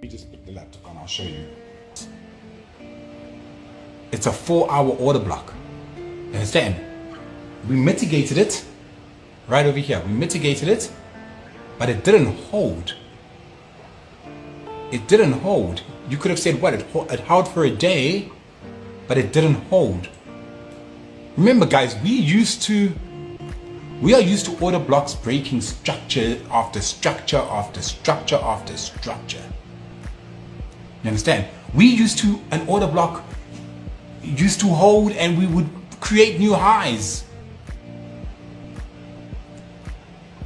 me just put the laptop on, I'll show you. It's a 4-hour order block. You understand? We mitigated it right over here. We mitigated it, but it didn't hold. It didn't hold. You could have said what? It held for a day, but it didn't hold. Remember, guys, we are used to order blocks breaking structure after structure after structure after structure. You understand? We used to, an order block used to hold and we would create new highs.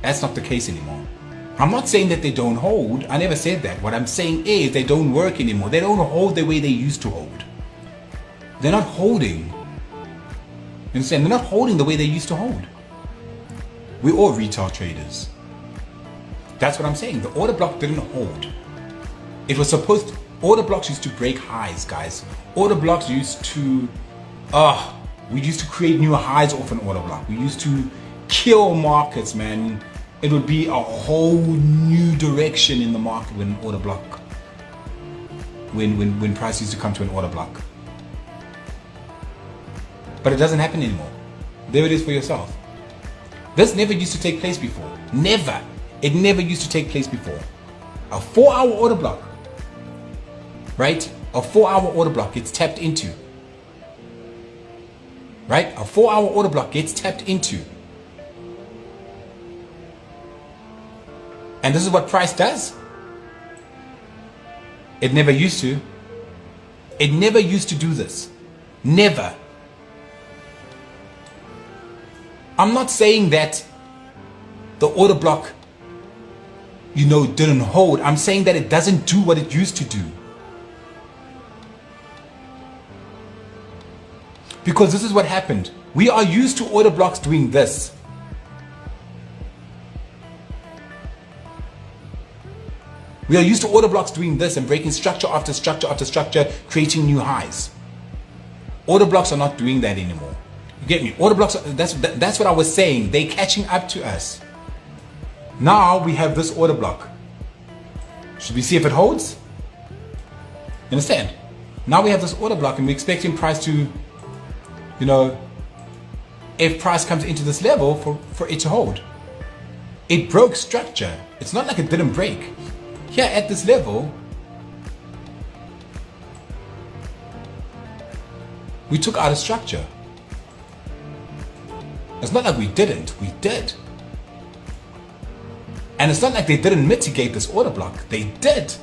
That's not the case anymore. I'm not saying that they don't hold. I never said that. What I'm saying is they don't work anymore. They don't hold the way they used to hold. They're not holding. You understand? They're not holding the way they used to hold. We're all retail traders. That's what I'm saying. The order block didn't hold. It was supposed to, order blocks used to break highs, guys. Order blocks used to, we used to create new highs off an order block. We used to kill markets, man. It would be a whole new direction in the market when an order block, when price used to come to an order block. But it doesn't happen anymore. There it is for yourself. This never used to take place before. Never. It never used to take place before. A 4-hour order block, right? A 4-hour order block gets tapped into. Right? A 4-hour order block gets tapped into. And this is what price does. It never used to. It never used to do this. Never. I'm not saying that the order block, didn't hold. I'm saying that it doesn't do what it used to do. Because this is what happened. We are used to order blocks doing this. We are used to order blocks doing this and breaking structure after structure after structure, creating new highs. Order blocks are not doing that anymore. You get me? Order blocks, that's what I was saying. They're catching up to us. Now we have this order block. Should we see if it holds? You understand? Now we have this order block and we're expecting price to, if price comes into this level for it to hold. It broke structure. It's not like it didn't break. Here at this level, we took out a structure. It's not like we didn't, we did. And it's not like they didn't mitigate this order block, they did.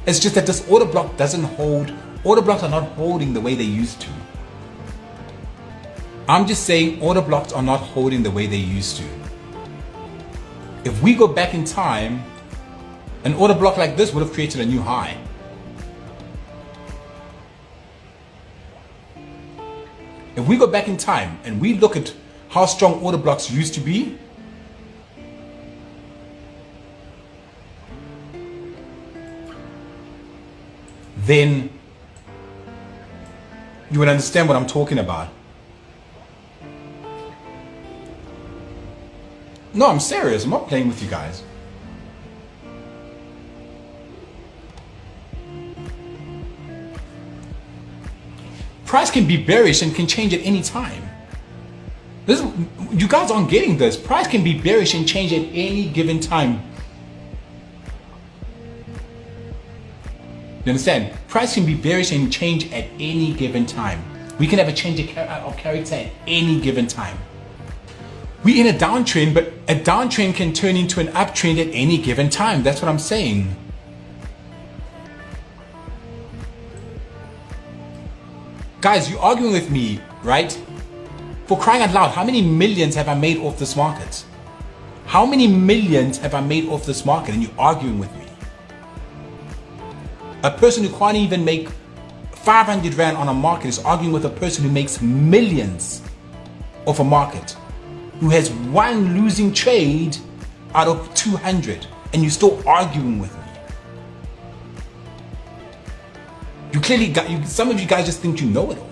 It's just that this order block doesn't hold. Order blocks are not holding the way they used to. I'm just saying order blocks are not holding the way they used to. If we go back in time, an order block like this would have created a new high. If we go back in time and we look at how strong order blocks used to be, then you would understand what I'm talking about. No, I'm serious. I'm not playing with you guys. Price can be bearish and can change at any time. You guys aren't getting this. Price can be bearish and change at any given time. You understand? Price can be bearish and change at any given time. We can have a change of character at any given time. We're in a downtrend, but a downtrend can turn into an uptrend at any given time. That's what I'm saying. Guys, you're arguing with me, right? For crying out loud, how many millions have I made off this market? How many millions have I made off this market and you're arguing with me? A person who can't even make 500 Rand on a market is arguing with a person who makes millions off a market, who has one losing trade out of 200, and you're still arguing with me. You clearly got, some of you guys just think you know it all.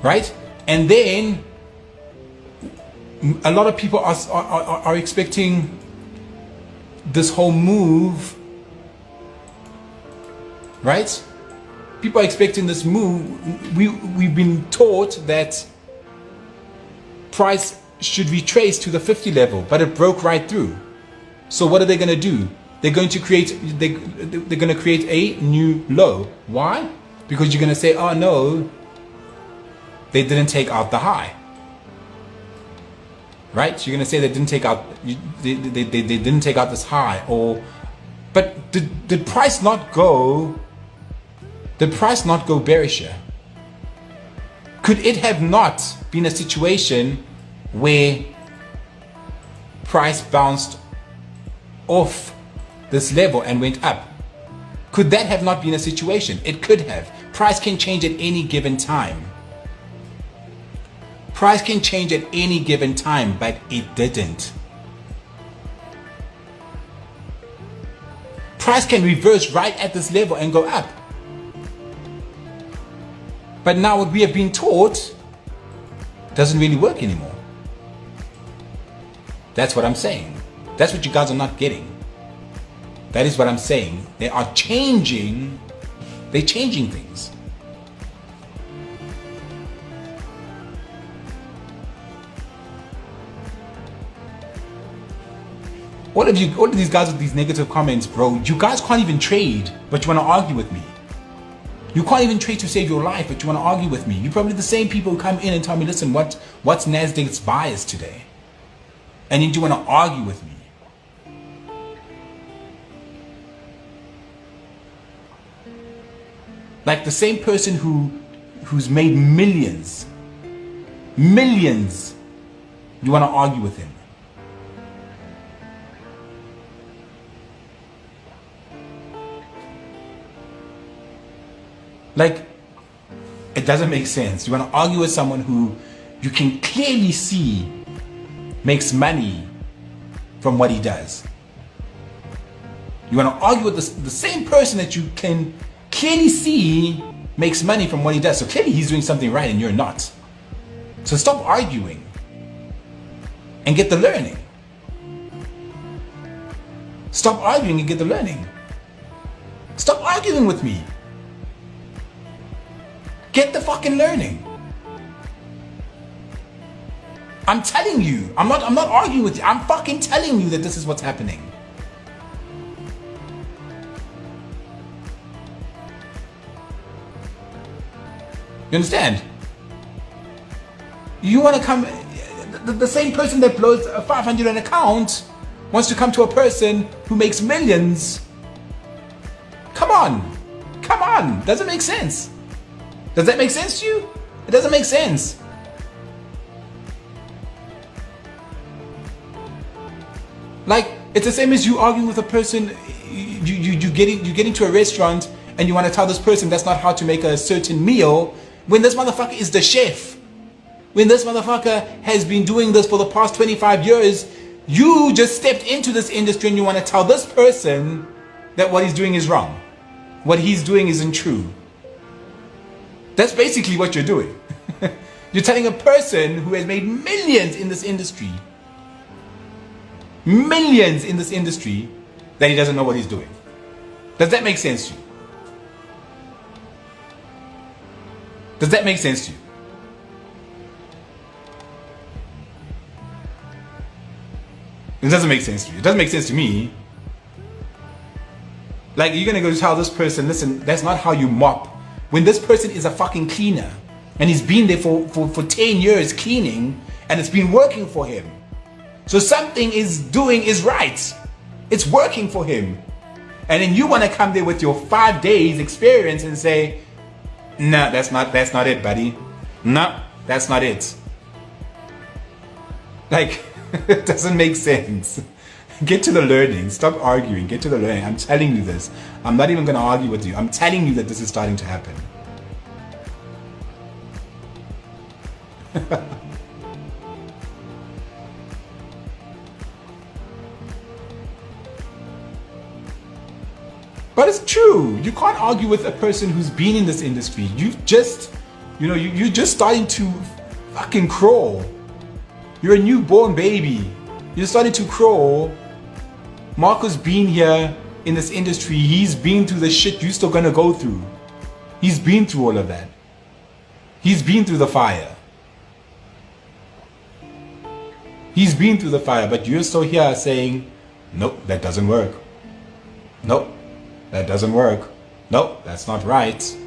Right? And then a lot of people are expecting this whole move, right? People are expecting this move. We've been taught that price should retrace to the 50 level, but it broke right through. So what are they going to do? They're going to create a new low. Why? Because you're going to say, oh no, they didn't take out the high. Right? You're going to say they didn't take out they didn't take out this high, or but did price not go bearisher? Could it have not been a situation where price bounced off this level and went up? Could that have not been a situation? It could have. Price can change at any given time. Price can change at any given time, but it didn't. Price can reverse right at this level and go up. But now what we have been taught doesn't really work anymore. That's what I'm saying. That's what you guys are not getting. That is what I'm saying. They are changing. They're changing things. All of these guys with these negative comments, bro, you guys can't even trade, but you want to argue with me. You can't even trade to save your life, but you want to argue with me. You're probably the same people who come in and tell me, listen, what's Nasdaq's bias today? And then you want to argue with me. Like the same person who's made millions, you want to argue with him. Like, it doesn't make sense. You want to argue with someone who you can clearly see makes money from what he does. You want to argue with the same person that you can clearly see makes money from what he does. So clearly he's doing something right and you're not. So stop arguing and get the learning. Stop arguing and get the learning. Stop arguing with me. Get the fucking learning. I'm telling you. I'm not arguing with you. I'm fucking telling you that this is what's happening. You understand? You want to come, the same person that blows a 500 an account wants to come to a person who makes millions. Come on. Doesn't make sense. Does that make sense to you? It doesn't make sense. Like, it's the same as you arguing with a person. You get into a restaurant and you want to tell this person that's not how to make a certain meal, when this motherfucker is the chef. When this motherfucker has been doing this for the past 25 years, you just stepped into this industry and you want to tell this person that what he's doing is wrong. What he's doing isn't true. That's basically what you're doing. You're telling a person who has made millions in this industry, that he doesn't know what he's doing. Does that make sense to you? Does that make sense to you? It doesn't make sense to you. It doesn't make sense to me. Like, you're gonna go tell this person, listen, that's not how you mop. When this person is a fucking cleaner and he's been there for 10 years cleaning and it's been working for him. So something is right. It's working for him. And then you want to come there with your 5 days experience and say, no, that's not it, buddy. No, that's not it. Like, it doesn't make sense. Get to the learning. Stop arguing. Get to the learning. I'm telling you this. I'm not even going to argue with you. I'm telling you that this is starting to happen. But it's true. You can't argue with a person who's been in this industry. You're just starting to fucking crawl. You're a newborn baby. You're starting to crawl. Marco's been here in this industry. He's been through the shit you're still gonna go through. He's been through all of that. He's been through the fire. He's been through the fire, but you're still here saying, nope, that doesn't work. Nope, that doesn't work. Nope, that's not right.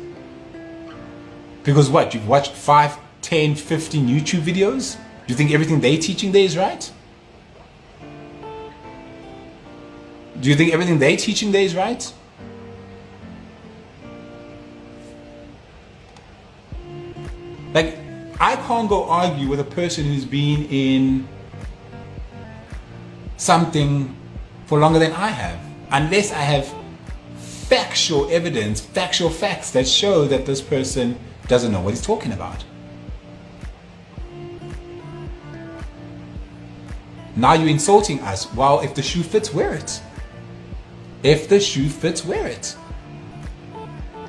Because what? You've watched 5, 10, 15 YouTube videos? Do you think everything they're teaching there is right? Do you think everything they're teaching there is right? Like, I can't go argue with a person who's been in something for longer than I have, unless I have factual evidence, factual facts that show that this person doesn't know what he's talking about. Now you're insulting us. Well, if the shoe fits, wear it. If the shoe fits, wear it.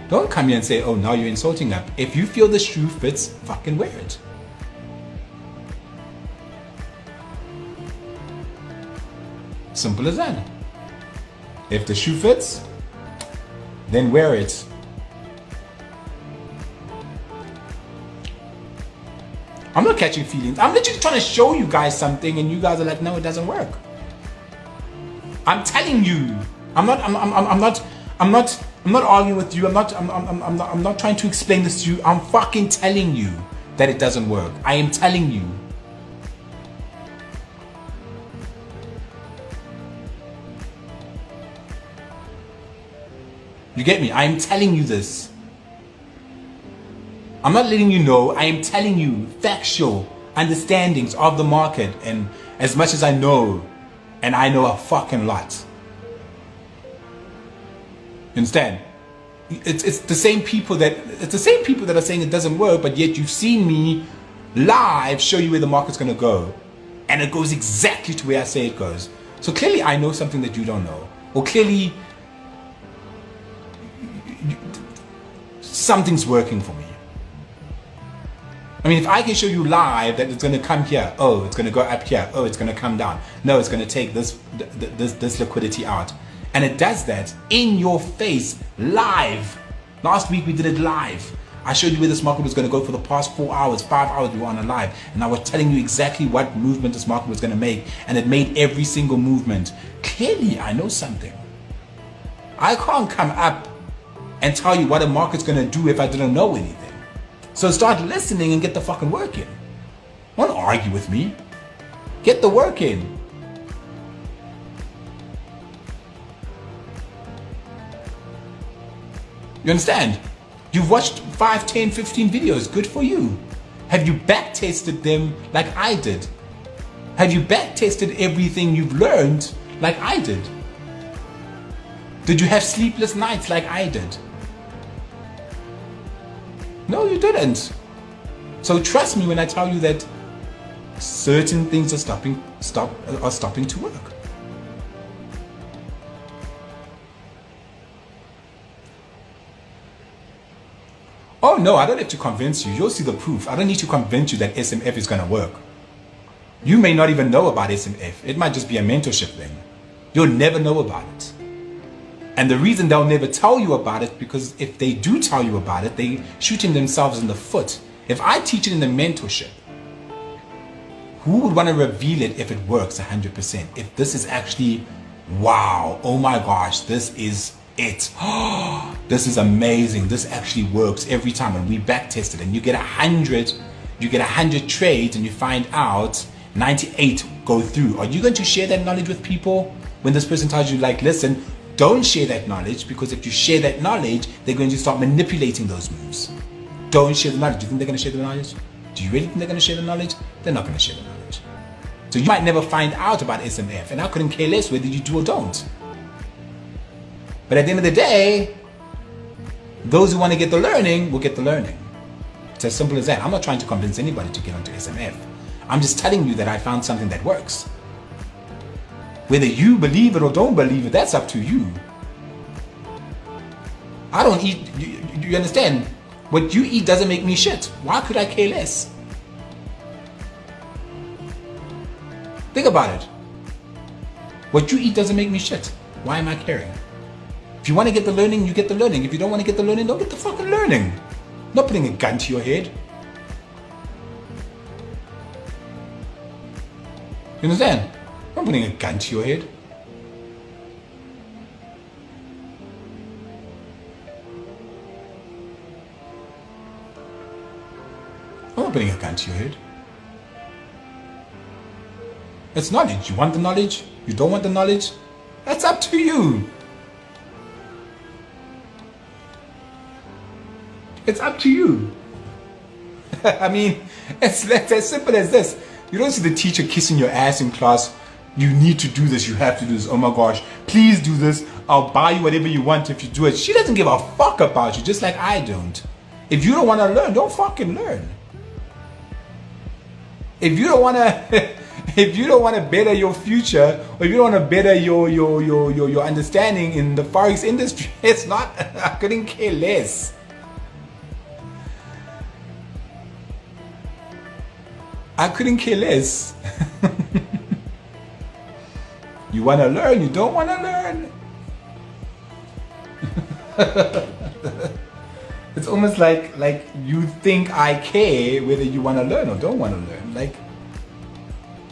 Don't come here and say, oh, now you're insulting us. If you feel the shoe fits, fucking wear it. Simple as that. If the shoe fits, then wear it. I'm not catching feelings. I'm literally trying to show you guys something and you guys are like, no, it doesn't work. I'm telling you. I'm not arguing with you. I'm not trying to explain this to you. I'm fucking telling you that it doesn't work. I am telling you. You get me? I am telling you this. I'm not letting you know. I am telling you factual understandings of the market, and as much as I know, and I know a fucking lot. You understand? It's the same people that are saying it doesn't work, but yet you've seen me live show you where the market's gonna go, and it goes exactly to where I say it goes. So clearly I know something that you don't know, or clearly something's working for me. I mean, if I can show you live that it's going to come here, oh, it's going to go up here, oh, it's going to come down, no, it's going to take this liquidity out, and it does that in your face live. Last week we did it live. I showed you where this market was going to go for the past 4 hours, 5 hours we were on a live, and I was telling you exactly what movement this market was going to make, and it made every single movement. Clearly I know something. I can't come up and tell you what a market's going to do if I didn't know anything. So start listening and get the fucking work in. Don't argue with me. Get the work in. You understand? You've watched 5, 10, 15 videos. Good for you. Have you back tested them like I did? Have you back tested everything you've learned like I did? Did you have sleepless nights like I did? No, you didn't. So trust me when I tell you that certain things are stopping to work. Oh no, I don't have to convince you. You'll see the proof. I don't need to convince you that SMF is going to work. You may not even know about SMF. It might just be a mentorship thing. You'll never know about it. And the reason they'll never tell you about it, because if they do tell you about it, they're shooting themselves in the foot. If I teach it in the mentorship, who would want to reveal it if it works 100%? If this is actually, wow, oh my gosh, this is it. This is amazing. This actually works every time. And we back test it, and you get 100 trades, and you find out 98 go through. Are you going to share that knowledge with people when this person tells you, like, listen, don't share that knowledge, because if you share that knowledge, they're going to start manipulating those moves. Don't share the knowledge. Do you think they're going to share the knowledge? Do you really think they're going to share the knowledge? They're not going to share the knowledge. So you might never find out about SMF, and I couldn't care less whether you do or don't. But at the end of the day, those who want to get the learning will get the learning. It's as simple as that. I'm not trying to convince anybody to get onto SMF. I'm just telling you that I found something that works. Whether you believe it or don't believe it, that's up to you. I don't eat, you understand? What you eat doesn't make me shit. Why could I care less? Think about it. What you eat doesn't make me shit. Why am I caring? If you want to get the learning, you get the learning. If you don't want to get the learning, don't get the fucking learning. I'm not putting a gun to your head. You understand? I'm not putting a gun to your head. I'm not putting a gun to your head. It's knowledge. You want the knowledge? You don't want the knowledge? That's up to you. It's up to you. I mean, it's as simple as this. You don't see the teacher kissing your ass in class. You need to do this. You have to do this. Oh my gosh, please do this. I'll buy you whatever you want if you do it. She doesn't give a fuck about you, just like I don't. If you don't want to learn, don't fucking learn. If you don't want to, if you don't want to better your future, or if you don't want to better your understanding in the Forex industry, it's not. I couldn't care less. I couldn't care less. You want to learn, you don't want to learn. It's almost like you think I care whether you want to learn or don't want to learn. Like,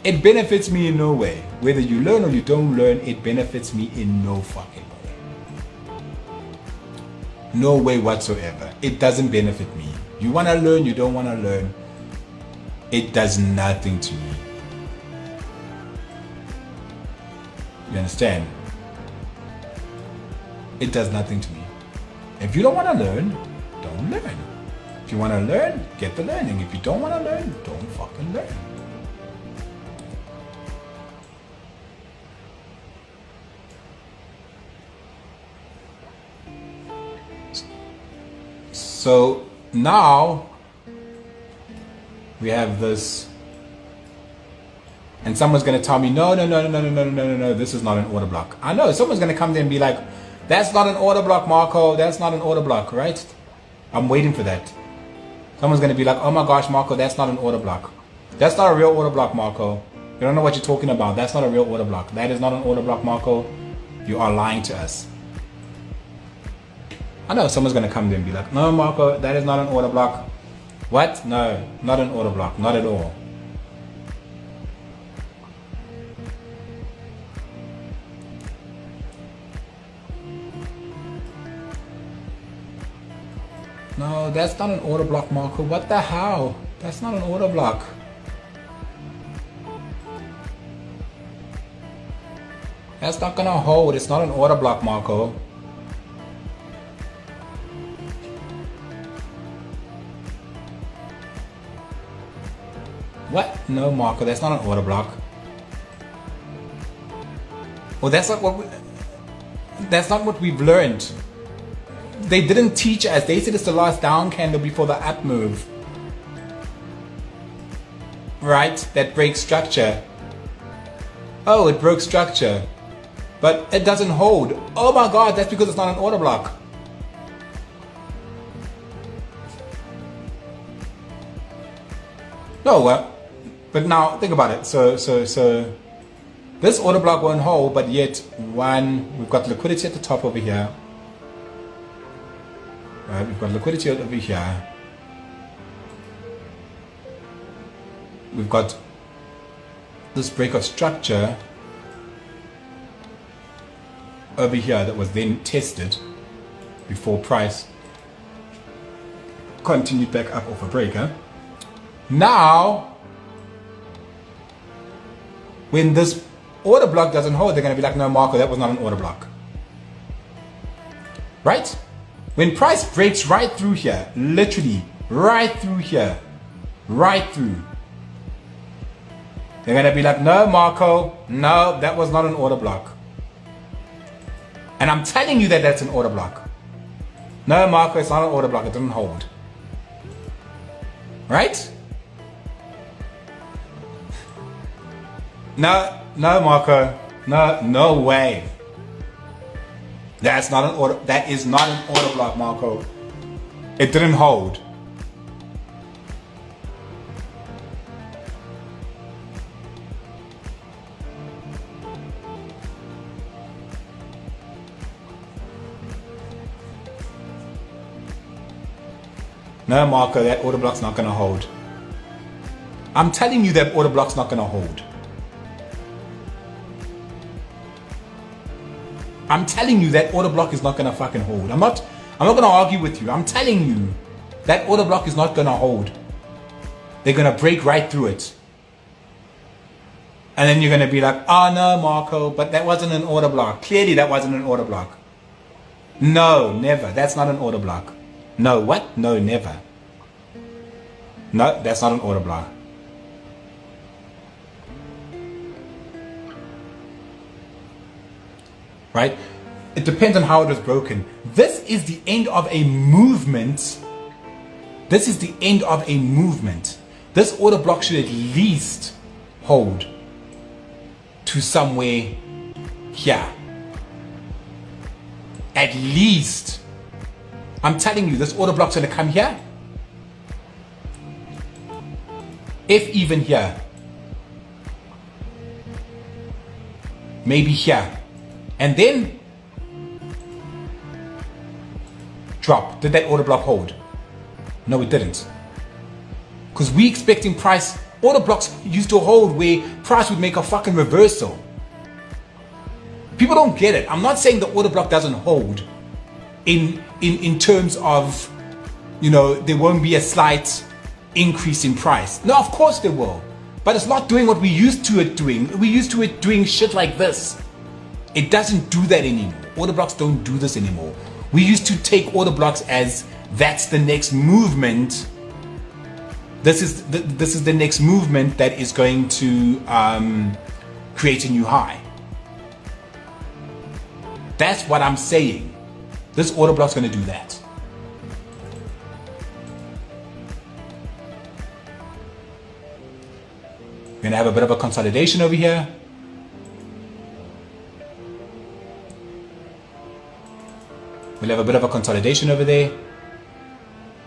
it benefits me in no way. Whether you learn or you don't learn, it benefits me in no fucking way. No way whatsoever. It doesn't benefit me. You want to learn, you don't want to learn. It does nothing to me. You understand? It does nothing to me. If you don't want to learn, don't learn. If you want to learn, get the learning. If you don't want to learn, don't fucking learn. So now we have this, and someone's going to tell me, no, this is not an order block. I know someone's going to come there and be like, that's not an order block, Marco. That's not an order block, right? I'm waiting for that. Someone's going to be like, oh my gosh, Marco, that's not an order block. That's not a real order block, Marco. You don't know what you're talking about. That's not a real order block. That is not an order block, Marco. You are lying to us. I know someone's going to come there and be like, no, Marco, that is not an order block. What? No, not an order block. Not at all. No, that's not an order block, Marco. What the hell? That's not an order block. That's not gonna hold. It's not an order block, Marco. What? No, Marco, that's not an order block. Well, that's not what we've learned. They didn't teach us. They said it's the last down candle before the up move. Right? That breaks structure. Oh, it broke structure. But it doesn't hold. Oh my God, that's because it's not an order block. No, but now think about it. So this order block won't hold, but yet we've got liquidity at the top over here. Right, we've got liquidity over here. We've got this break of structure over here that was then tested before price continued back up off a breaker. Now, when this order block doesn't hold, they're going to be like, no, Marco, that was not an order block. Right? When price breaks right through here, literally right through here, right through, they're going to be like, no, Marco, no, that was not an order block. And I'm telling you that that's an order block. No, Marco, it's not an order block. It doesn't hold. Right? No, Marco. No way. That's not an order. That is not an order block, Marco. It didn't hold. No, Marco, that order block's not going to hold. I'm telling you that order block's not going to hold. I'm telling you that order block is not going to fucking hold. I'm not going to argue with you. I'm telling you that order block is not going to hold. They're going to break right through it. And then you're going to be like, oh no, Marco, but that wasn't an order block. Clearly that wasn't an order block. No, never. That's not an order block. No, what? No, never. No, that's not an order block. Right? It depends on how it was broken. This is the end of a movement. This is the end of a movement. This order block should at least hold to somewhere here. At least. I'm telling you, this order block's going to come here. If even here. Maybe here. And then drop. Did that order block hold? No, it didn't. Because we expecting price. Order blocks used to hold where price would make a fucking reversal. People don't get it. I'm not saying the order block doesn't hold in terms of, you know, there won't be a slight increase in price. No, of course there will. But it's not doing what we used to it doing. We used to it doing shit like this. It doesn't do that anymore. Order blocks don't do this anymore. We used to take order blocks as that's the next movement. This is the next movement that is going to create a new high. That's what I'm saying. This order block's going to do that. We're going to have a bit of a consolidation over here. We'll have a bit of a consolidation over there.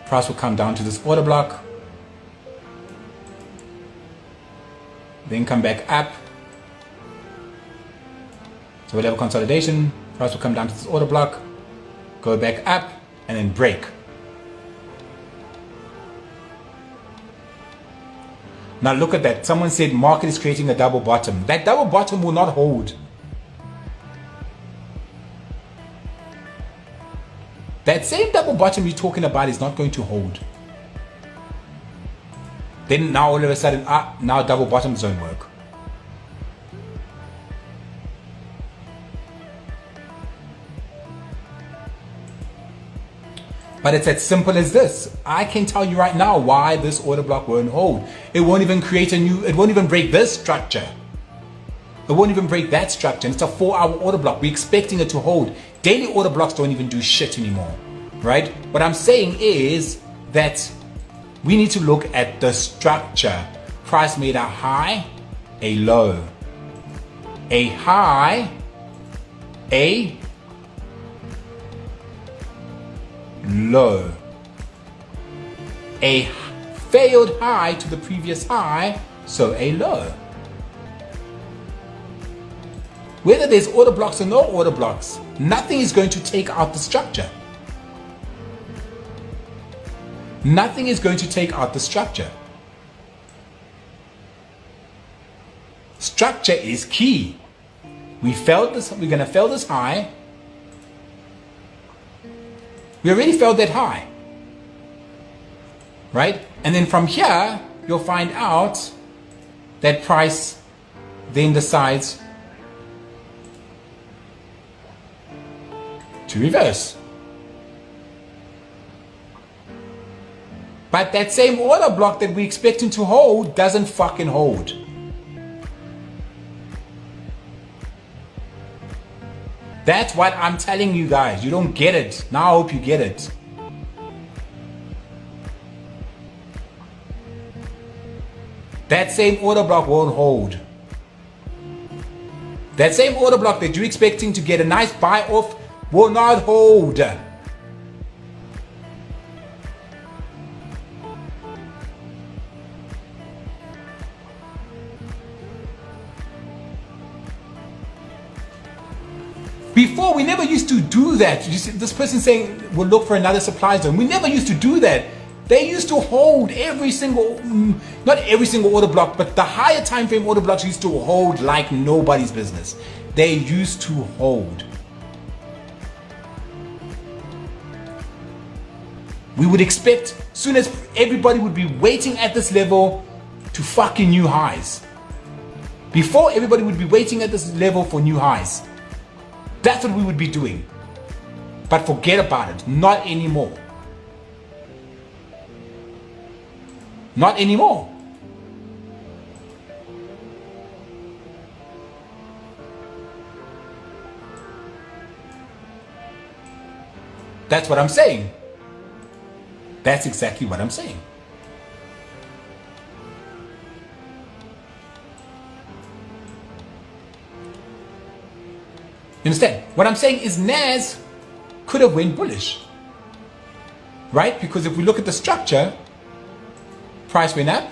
Price will come down to this order block. Then come back up. So we'll have a consolidation. Price will come down to this order block. Go back up and then break. Now look at that. Someone said market is creating a double bottom. That double bottom will not hold. That same double bottom you're talking about is not going to hold. Then now all of a sudden, now double bottoms don't work. But it's as simple as this. I can tell you right now why this order block won't hold. It won't even create a new, it won't even break this structure. It won't even break that structure. And it's a 4-hour order block. We're expecting it to hold. Daily order blocks don't even do shit anymore, right? What I'm saying is that we need to look at the structure. Price made a high, a low. A high, a low. A failed high to the previous high, so a low. Whether there's order blocks or no order blocks, nothing is going to take out the structure. Nothing is going to take out the structure. Structure is key. We failed this, we're going to fail this high. We already failed that high. Right? And then from here, you'll find out that price then decides to reverse. But that same order block that we're expecting to hold doesn't fucking hold. That's what I'm telling you guys. You don't get it. Now I hope you get it. That same order block won't hold. That same order block that you're expecting to get a nice buy off will not hold. Before, we never used to do that. You see, this person saying we'll look for another supply zone. We never used to do that. They used to hold every single, not every single order block, but the higher time frame order blocks used to hold like nobody's business. They used to hold. We would expect, soon as everybody would be waiting at this level to fucking new highs. Before everybody would be waiting at this level for new highs. That's what we would be doing. But forget about it, not anymore. Not anymore. That's what I'm saying. That's exactly what I'm saying. You understand? What I'm saying is NAS could have went bullish. Right? Because if we look at the structure, price went up,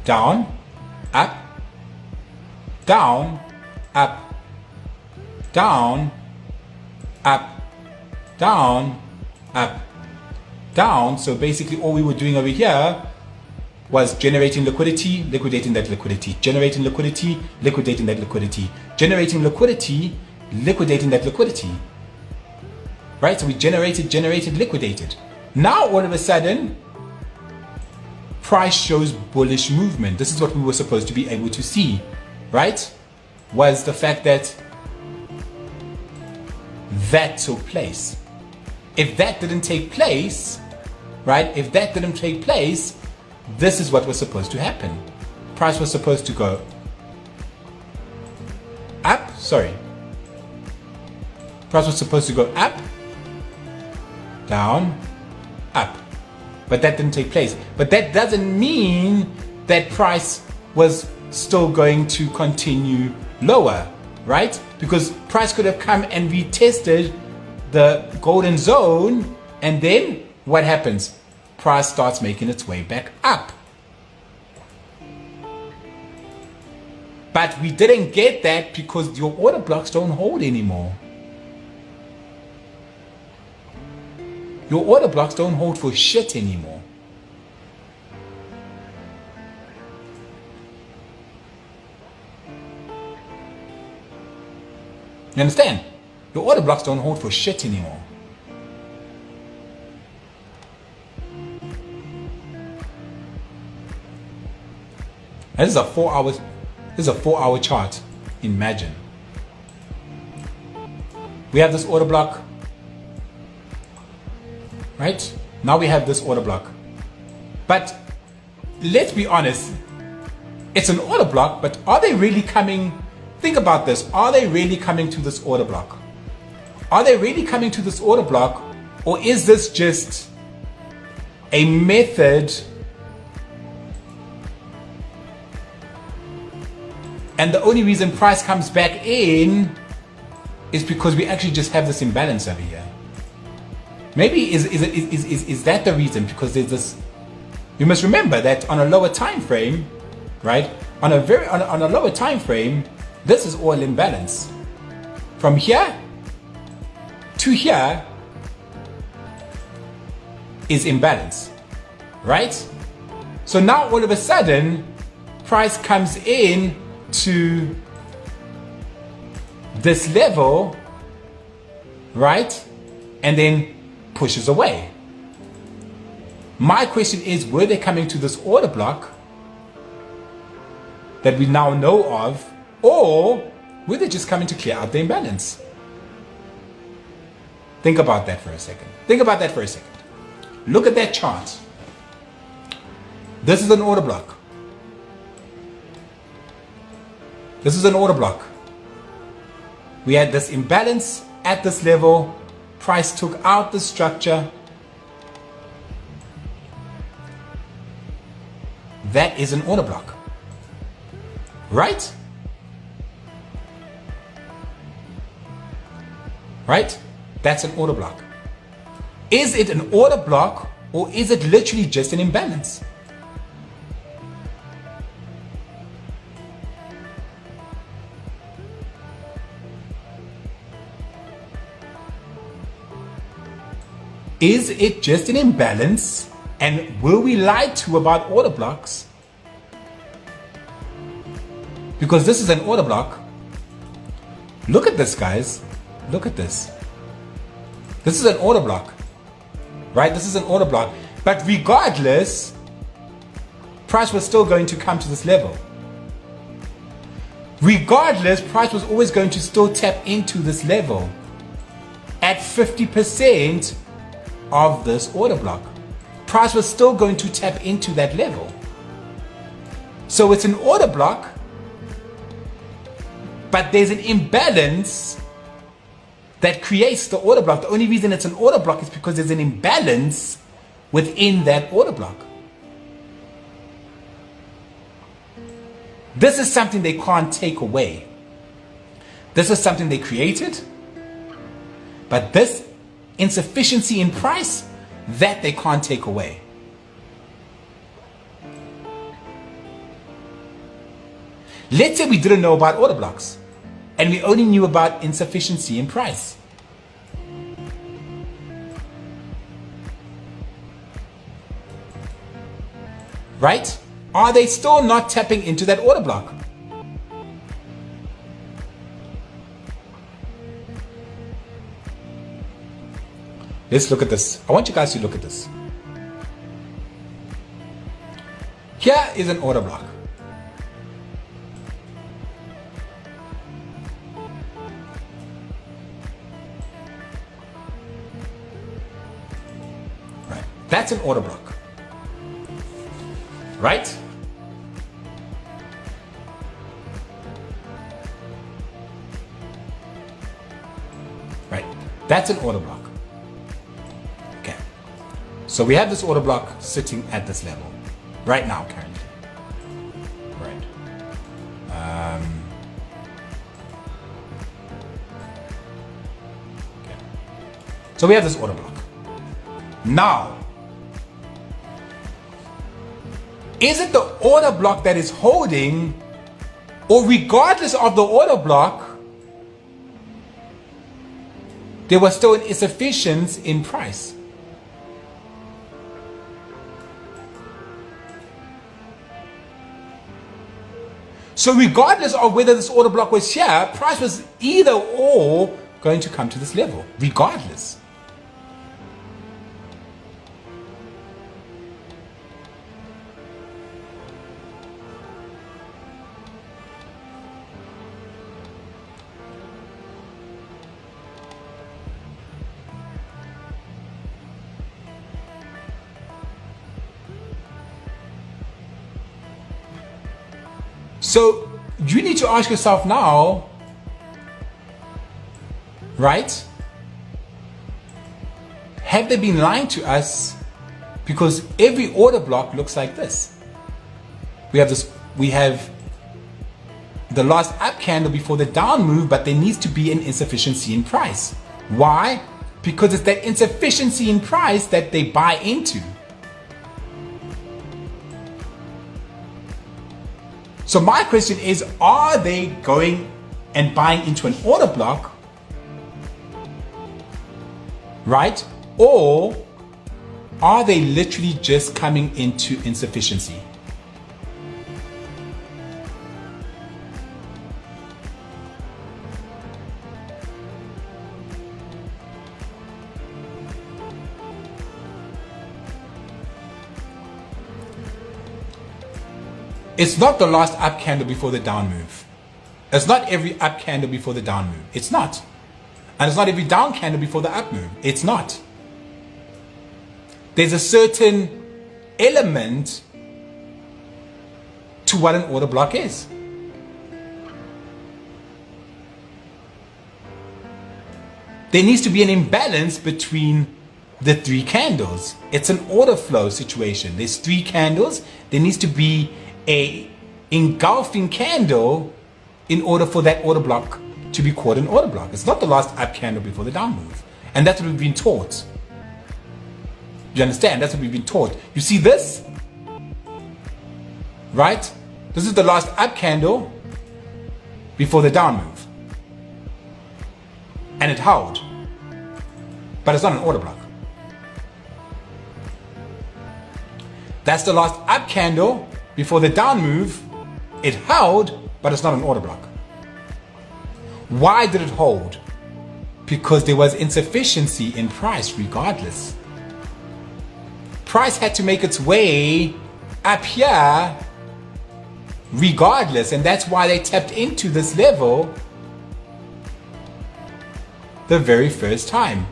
down, up, down, up, down, up, down, up, down. So basically all we were doing over here was generating liquidity, liquidating that liquidity, generating liquidity, liquidating that liquidity, generating liquidity, liquidating that liquidity. Right? So we generated, liquidated. Now all of a sudden, price shows bullish movement. This is what we were supposed to be able to see, right? Was the fact that that took place. If that didn't take place, right? If that didn't take place, this is what was supposed to happen. Price was supposed to go up, Price was supposed to go up, down, up. But that didn't take place. But that doesn't mean that price was still going to continue lower, right? Because price could have come and retested the golden zone, and then what happens? Price starts making its way back up. But we didn't get that because your order blocks don't hold anymore. Your order blocks don't hold for shit anymore. You understand? Your order blocks don't hold for shit anymore. This is a 4-hour chart. Imagine. We have this order block. Right? Now we have this order block. But let's be honest. It's an order block, but are they really coming? Think about this. Are they really coming to this order block? Are they really coming to this order block? Or is this just a method? And the only reason price comes back in is because we actually just have this imbalance over here. Maybe is that the reason? Because there's this. You must remember that on a lower time frame, right? On a lower time frame, this is all imbalance. From here to here is imbalance, right? So now all of a sudden, price comes in to this level, right? And then pushes away. My question is, were they coming to this order block that we now know of, or were they just coming to clear out the imbalance? Think about that for a second. Look at that chart. This is an order block. We had this imbalance at this level. Price took out the structure. That is an order block. Right? Right? That's an order block. Is it an order block or is it literally just an imbalance? Is it just an imbalance And were we lied to about order blocks? Because this is an order block. Look at this, guys. Look at this. This is an order block, right? This is an order block. But regardless, price was still going to come to this level. Regardless, price was always going to still tap into this level at 50% of this order block. Price was still going to tap into that level. So it's an order block, but there's an imbalance that creates the order block. The only reason it's an order block is because there's an imbalance within that order block. This is something they can't take away. This is something they created, but this insufficiency in price, that they can't take away. Let's say we didn't know about order blocks and we only knew about insufficiency in price. Right? Are they still not tapping into that order block? Let's look at this. I want you guys to look at this. Here is an order block. Right. That's an order block. Right? Right. That's an order block. Okay. So we have this order block sitting at this level right now currently. Right. Okay. So we have this order block. Now, is it the order block that is holding, or regardless of the order block, there was still an insufficiency in price? So regardless of whether this order block was here, price was either or going to come to this level, regardless. So you need to ask yourself now, right? Have they been lying to us? Because every order block looks like this. We have the last up candle before the down move, but there needs to be an insufficiency in price. Why? Because it's that insufficiency in price that they buy into. So my question is, are they going and buying into an order block, right? Or are they literally just coming into insufficiency? It's not the last up candle before the down move. It's not every up candle before the down move. It's not. And it's not every down candle before the up move. It's not. There's a certain element to what an order block is. There needs to be an imbalance between the three candles. It's an order flow situation. There's three candles. There needs to be a engulfing candle in order for that order block to be called an order block. It's not the last up candle before the down move. And that's what we've been taught. You understand? That's what we've been taught. You see this? Right? This is the last up candle before the down move. And it held. But it's not an order block. That's the last up candle before the down move. It held, but it's not an order block. Why did it hold? Because there was insufficiency in price regardless. Price had to make its way up here regardless, and that's why they tapped into this level the very first time.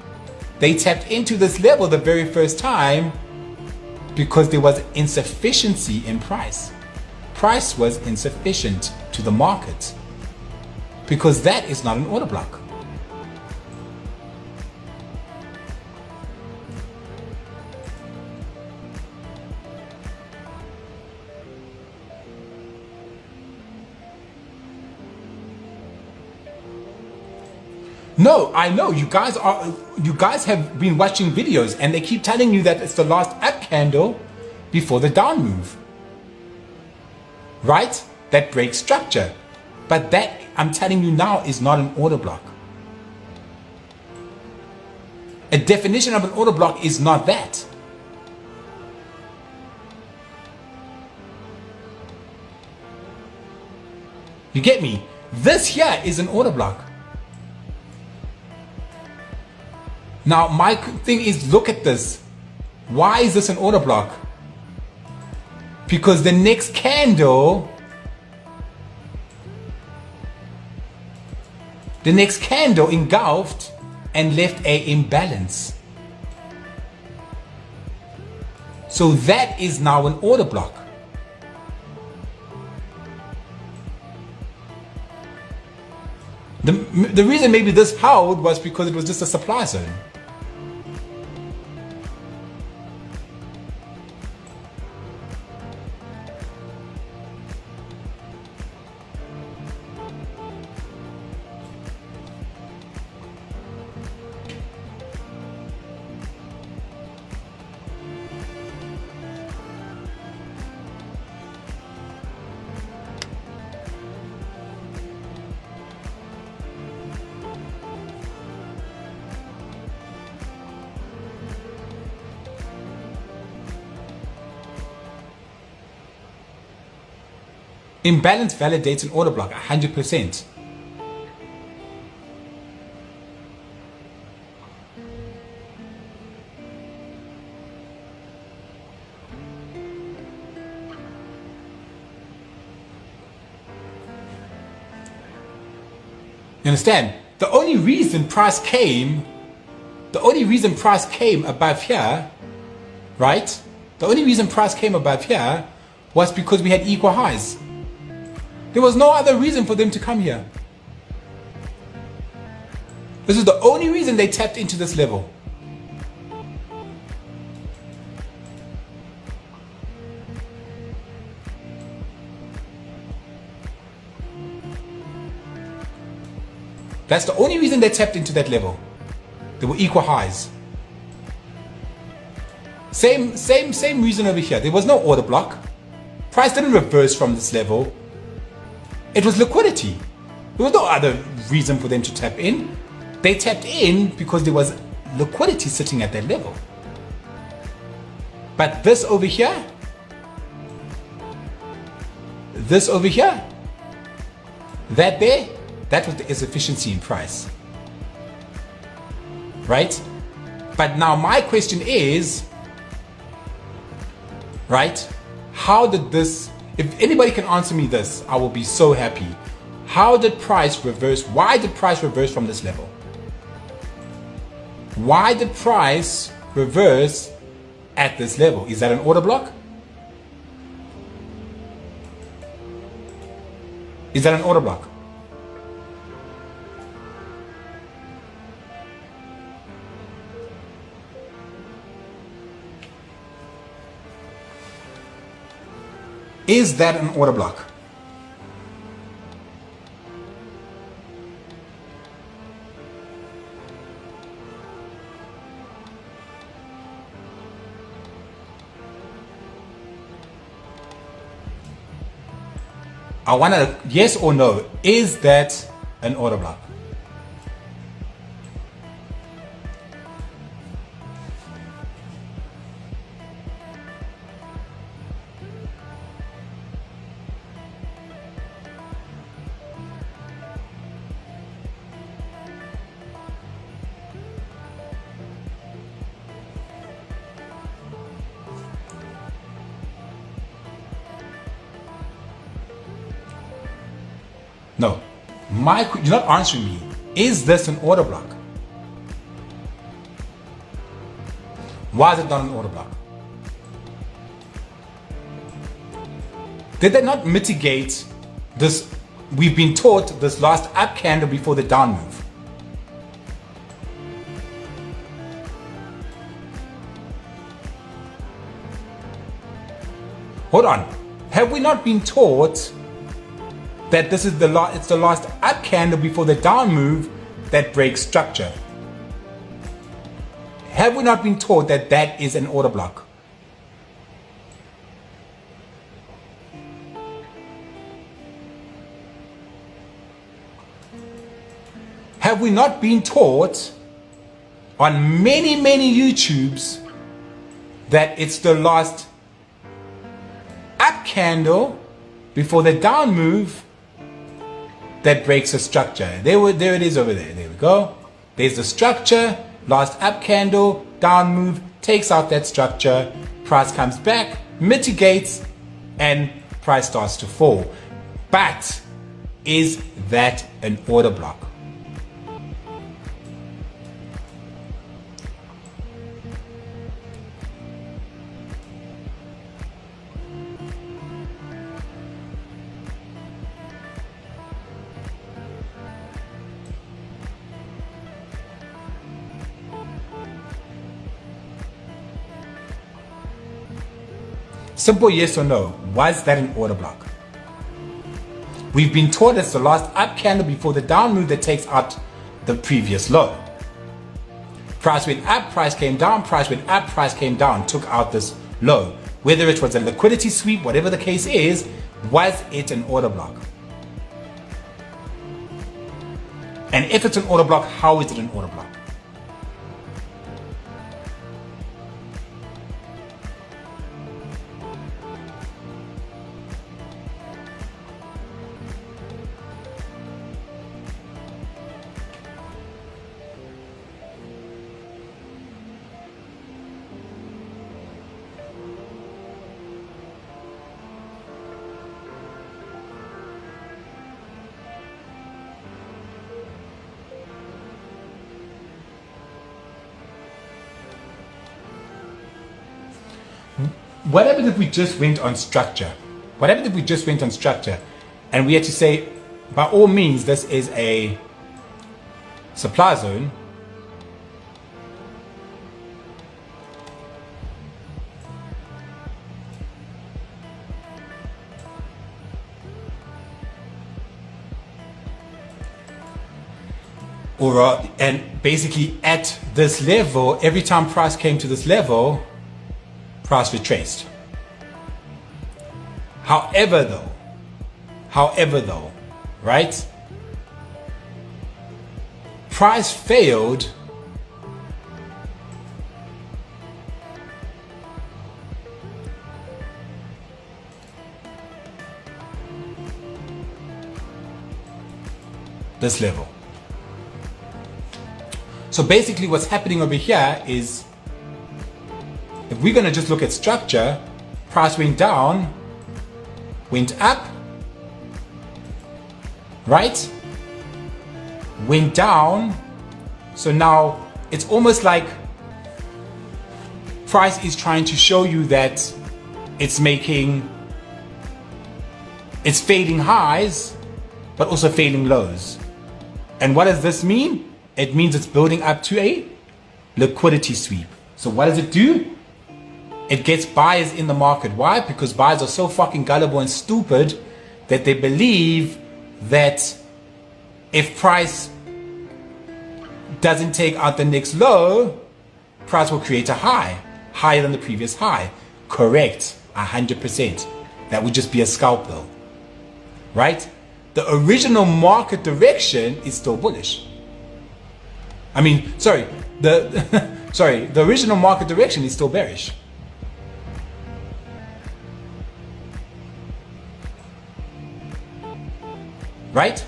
They tapped into this level the very first time because there was insufficiency in price. Price was insufficient to the market because that is not an order block. No, I know you guys have been watching videos and they keep telling you that it's the last up candle before the down move. Right? That breaks structure. But that, I'm telling you now, is not an order block. A definition of an order block is not that. You get me? This here is an order block. Now my thing is, look at this. Why is this an order block? Because the next candle engulfed and left an imbalance. So that is now an order block. The reason maybe this held was because it was just a supply zone. Imbalance validates an order block 100%. You understand? The only reason price came above here, right? The only reason price came above here was because we had equal highs. There was no other reason for them to come here. This is the only reason they tapped into this level. That's the only reason they tapped into that level. They were equal highs. Same reason over here. There was no order block. Price didn't reverse from this level. It was liquidity. There was no other reason for them to tap in. They tapped in because there was liquidity sitting at that level. But this over here, that there, that was the insufficiency in price. Right? But now my question is, right, how did this, if anybody can answer me this, I will be so happy. How did price reverse? Why did price reverse from this level? Why did price reverse at this level? Is that an order block? Is that an order block? Is that an order block? I want a yes or no. Is that an order block? No. You're not answering me. Is this an order block? Why is it not an order block? Did that not mitigate this? We've been taught this last up candle before the down move. Hold on. Have we not been taught that this is it's the last up candle before the down move that breaks structure? Have we not been taught that that is an order block? Have we not been taught on many YouTubes that it's the last up candle before the down move that breaks a structure? There it is over there. There we go. There's the structure. Last up candle, down move, takes out that structure. Price comes back, mitigates, and price starts to fall. But is that an order block? Simple yes or no. Was that an order block? We've been taught it's the last up candle before the down move that takes out the previous low. Price went up, price came down, price went up, price came down, took out this low. Whether it was a liquidity sweep, whatever the case is, was it an order block? And if it's an order block, how is it an order block? What happened if we just went on structure? What happened if we just went on structure and we had to say, by all means, this is a supply zone. And basically at this level, every time price came to this level, price retraced. However though, right? Price failed this level. So basically what's happening over here is, if we're going to just look at structure, price went down, went up, right? Went down. So now it's almost like price is trying to show you that it's fading highs, but also fading lows. And what does this mean? It means it's building up to a liquidity sweep. So what does it do? It gets buyers in the market. Why? Because buyers are so fucking gullible and stupid that they believe that if price doesn't take out the next low, price will create a high, higher than the previous high. Correct, 100%. That would just be a scalp though, right? The original market direction is still bullish. The original market direction is still bearish. Right?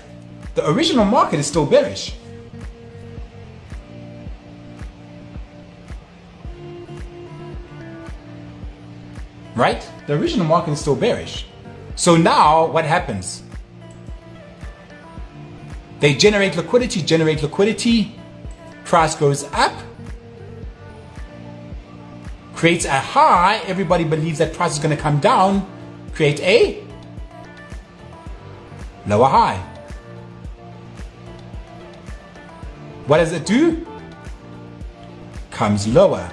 The original market is still bearish. Right? The original market is still bearish. So now what happens? They generate liquidity, price goes up, creates a high, everybody believes that price is going to come down, create a lower high. What does it do? Comes lower.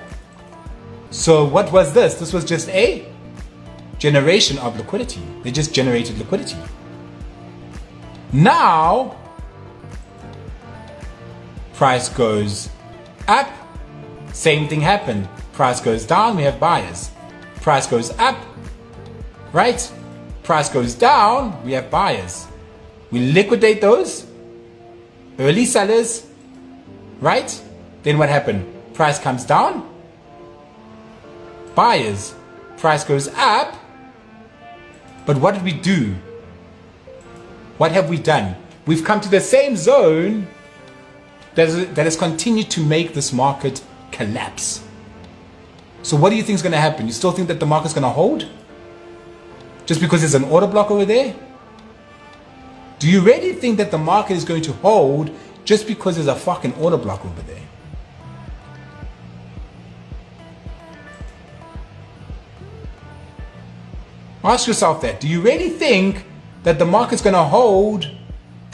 So what was this? This was just a generation of liquidity. They just generated liquidity. Now, price goes up, same thing happened. Price goes down, we have buyers. Price goes up, right? Price goes down, we have buyers. We liquidate those early sellers, right? Then what happened? Price comes down, buyers. Price goes up, but what did we do? What have we done? We've come to the same zone that has continued to make this market collapse. So what do you think is going to happen? You still think that the market's going to hold? Just because there's an order block over there? Do you really think that the market is going to hold just because there's a fucking order block over there? Ask yourself that. Do you really think that the market's going to hold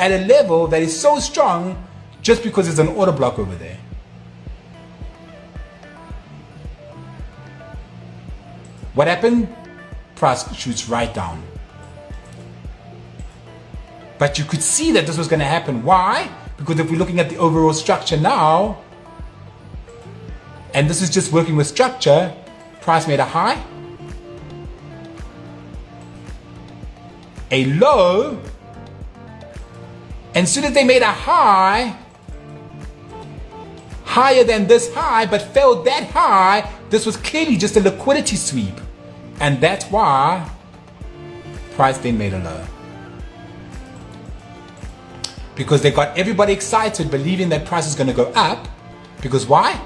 at a level that is so strong just because there's an order block over there? What happened? Price shoots right down. But you could see that this was going to happen. Why? Because if we're looking at the overall structure now, and this is just working with structure, price made a high, a low, and as soon as they made a high, higher than this high, but fell that high, this was clearly just a liquidity sweep. And that's why price then made a low. Because they got everybody excited, believing that price is going to go up. Because why?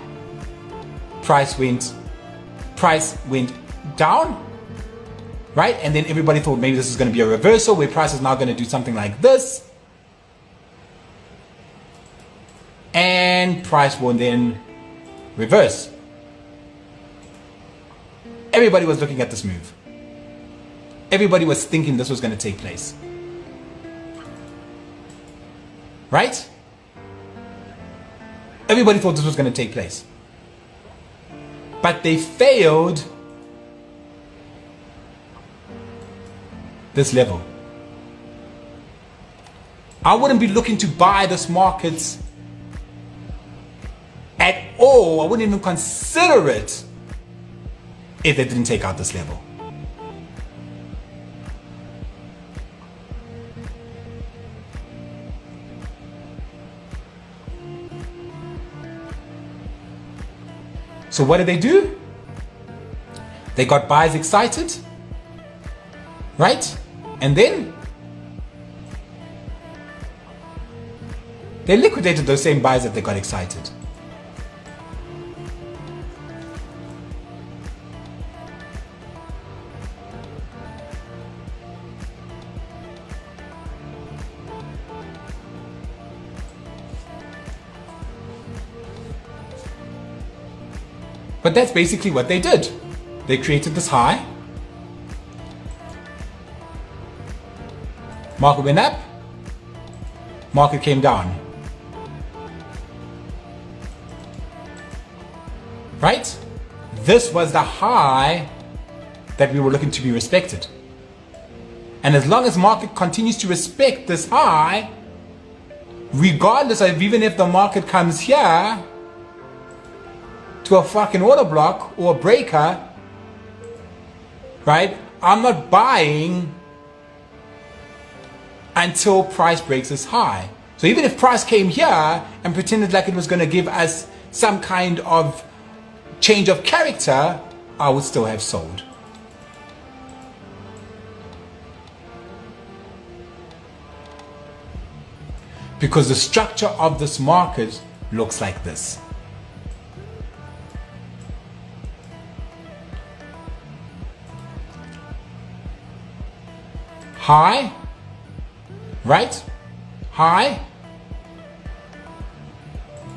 Price went down, right? And then everybody thought maybe this is going to be a reversal where price is now going to do something like this. And price will then reverse. Everybody was looking at this move. Everybody was thinking this was going to take place. Right? Everybody thought this was going to take place. But they failed this level. I wouldn't be looking to buy this market at all. I wouldn't even consider it if they didn't take out this level. So what did they do? They got buyers excited, right? And then they liquidated those same buyers that they got excited. But that's basically what they did. They created this high. Market went up. Market came down. Right? This was the high that we were looking to be respected. And as long as market continues to respect this high, regardless of even if the market comes here to a fucking order block or a breaker, right? I'm not buying until price breaks this high. So even if price came here and pretended like it was going to give us some kind of change of character, I would still have sold. Because the structure of this market looks like this. High, right? High,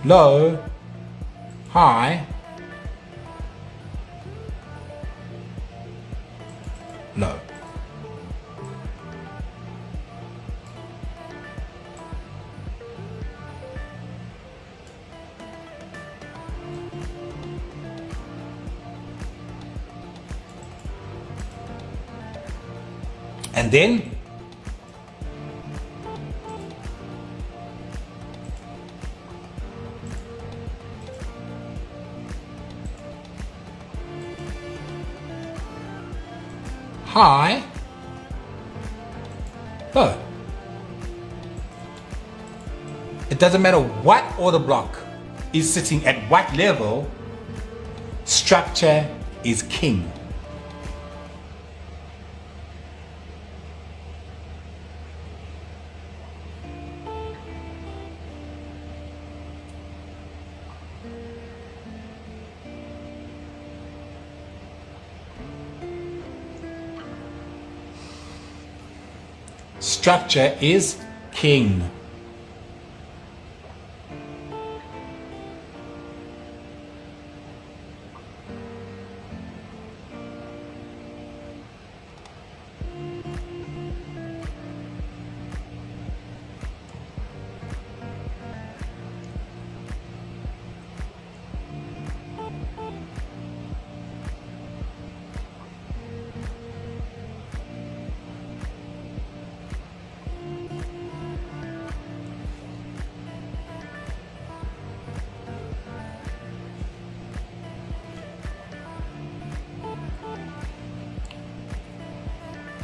low, high, low. And then high, low. It doesn't matter what order block is sitting at what level, structure is king. Structure is king.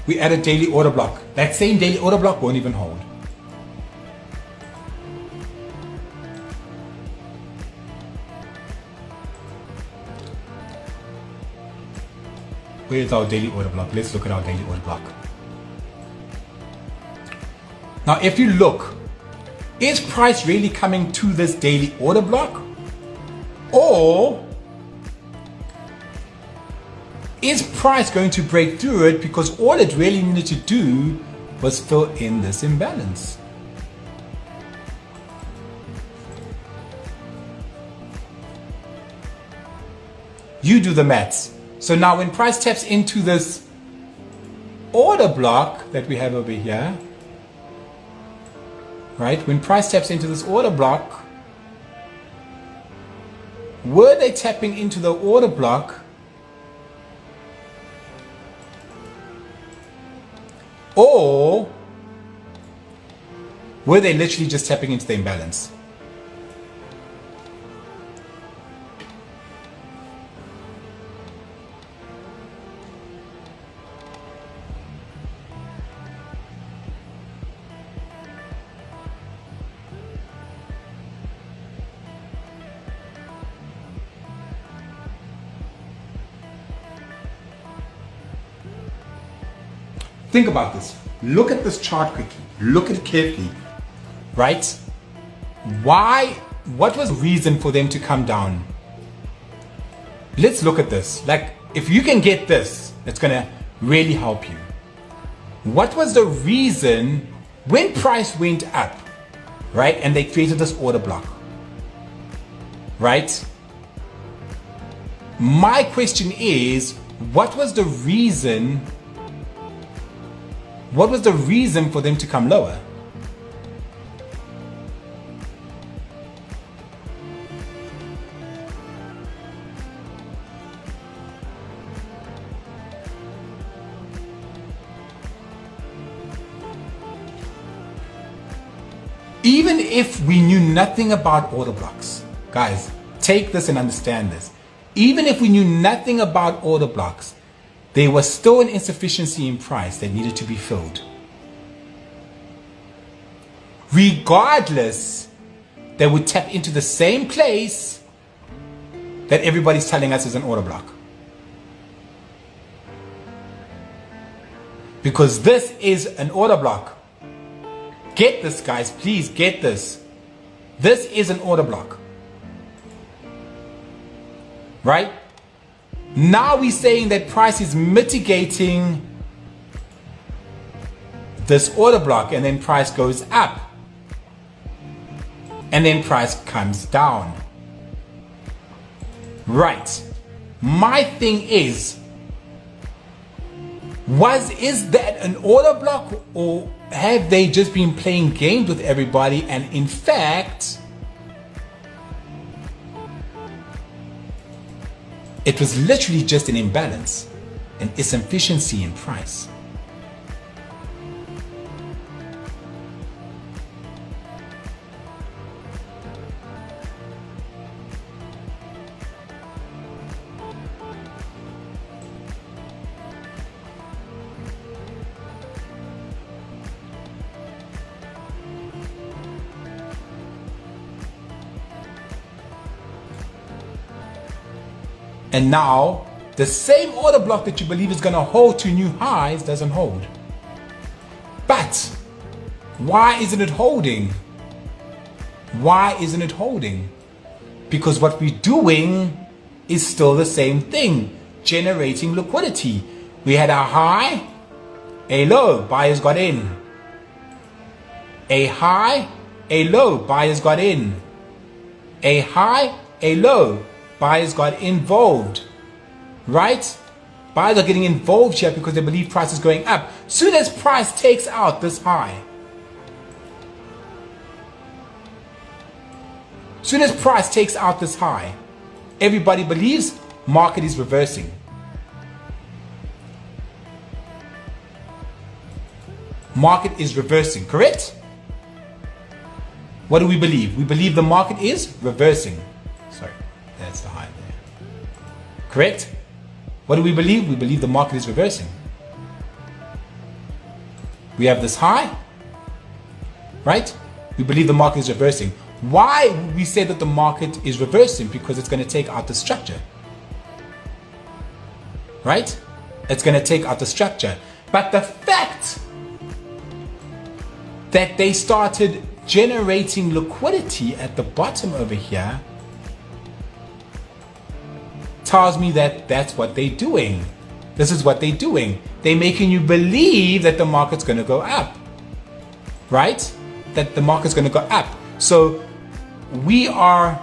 We add a daily order block. That same daily order block won't even hold. Where's our daily order block? Let's look at our daily order block. Now, if you look, is price really coming to this daily order block? Or is price going to break through it because all it really needed to do was fill in this imbalance? You do the maths. So now when price taps into this order block that we have over here, right? When price taps into this order block, were they tapping into the order block or were they literally just tapping into the imbalance? Think about this. Look at this chart quickly. Look at it carefully. Right? What was the reason for them to come down? Let's look at this. Like, if you can get this, it's gonna really help you. What was the reason when price went up, right? And they created this order block, right? My question is, what was the reason for them to come lower? Even if we knew nothing about order blocks, guys, take this and understand this. Even if we knew nothing about order blocks, there was still an insufficiency in price that needed to be filled. Regardless, they would tap into the same place that everybody's telling us is an order block. Because this is an order block. Get this, guys, please get this. This is an order block. Right? Now we're saying that price is mitigating this order block and then price goes up. and then price comes down. Right. My thing is that an order block, or have they just been playing games with everybody, and in fact it was literally just an imbalance, an insufficiency in price? And now, the same order block that you believe is going to hold to new highs doesn't hold. But why isn't it holding? Why isn't it holding? Because what we're doing is still the same thing, generating liquidity. We had a high, a low, buyers got in. A high, a low, buyers got in. A high, a low, buyers got involved, right? Buyers are getting involved here because they believe price is going up. Soon as price takes out this high, soon as price takes out this high, everybody believes market is reversing. Market is reversing, correct? What do we believe? We believe the market is reversing. Sorry, that's the high there. Correct? What do we believe? We believe the market is reversing. We have this high, right? We believe the market is reversing. Why would we say that the market is reversing? Because it's going to take out the structure, right? It's going to take out the structure. But the fact that they started generating liquidity at the bottom over here tells me that that's what they're doing. This is what they're doing. They're making you believe that the market's going to go up, right? That the market's going to go up. So we are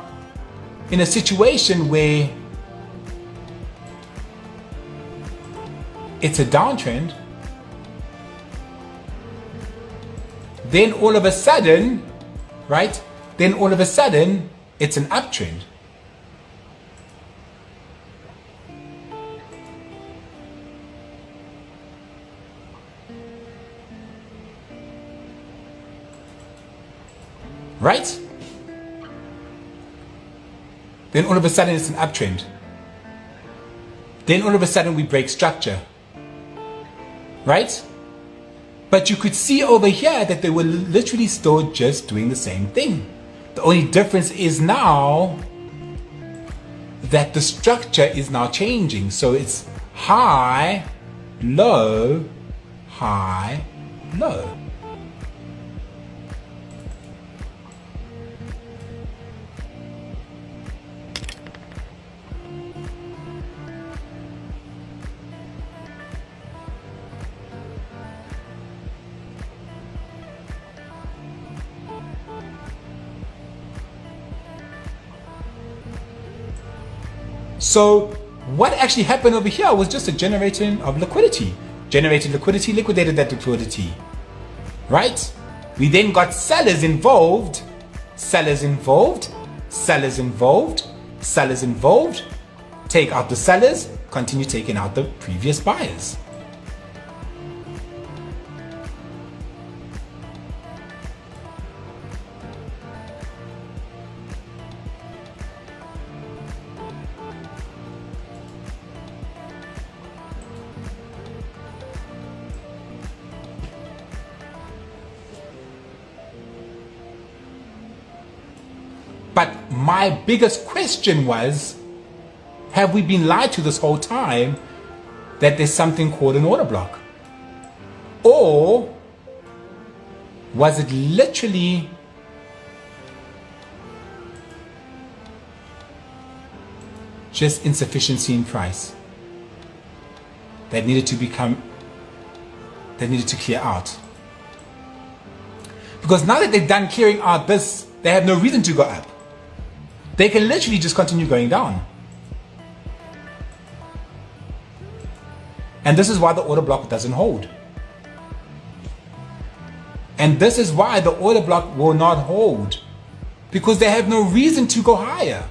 in a situation where it's a downtrend. Then all of a sudden, right? Then all of a sudden, it's an uptrend. Right? Then all of a sudden it's an uptrend. Then all of a sudden we break structure. Right? But you could see over here that they were literally still just doing the same thing. The only difference is now that the structure is now changing. So it's high, low, high, low. So what actually happened over here was just a generating of liquidity. Generated liquidity, liquidated that liquidity, right? We then got sellers involved, sellers involved, sellers involved, sellers involved. Take out the sellers, continue taking out the previous buyers. But my biggest question was, have we been lied to this whole time that there's something called an order block? Or was it literally just insufficiency in price that needed to clear out? Because now that they've done clearing out this They have no reason to go up. They can literally just continue going down. And this is why the order block doesn't hold. And this is why the order block will not hold, because they have no reason to go higher.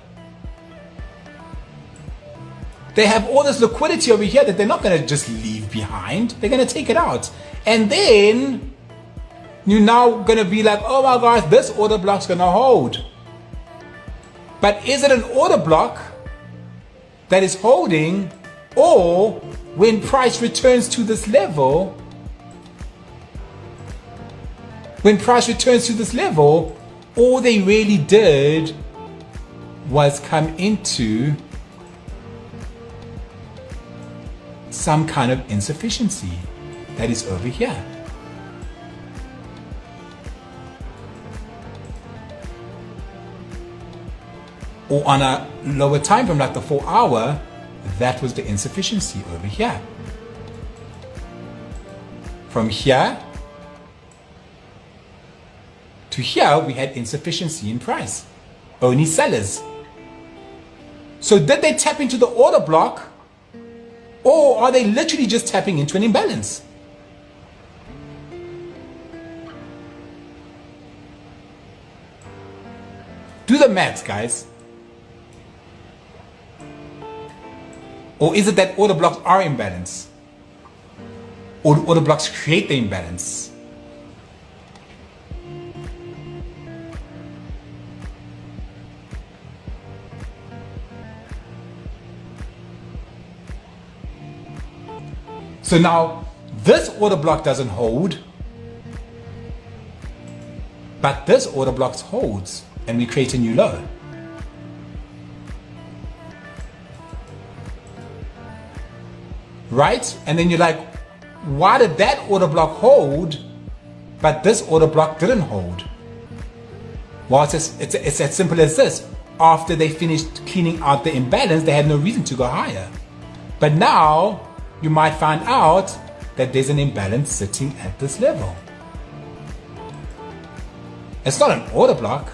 They have all this liquidity over here that they're not going to just leave behind. They're going to take it out. And then you're now going to be like, oh my gosh, this order block's going to hold. But is it an order block that is holding, or when price returns to this level, all they really did was come into some kind of insufficiency that is over here. Or on a lower time frame like the 4 hour, that was the insufficiency over here. From here to here, we had insufficiency in price. Only sellers. So did they tap into the order block, or are they literally just tapping into an imbalance? Do the maths, guys. Or is it that order blocks are imbalanced? Or do order blocks create the imbalance? So now this order block doesn't hold, but this order block holds, and we create a new low. Right? And then you're like, why did that order block hold, but this order block didn't hold? Well, it's as simple as this. After they finished cleaning out the imbalance, they had no reason to go higher. But now, you might find out that there's an imbalance sitting at this level. It's not an order block.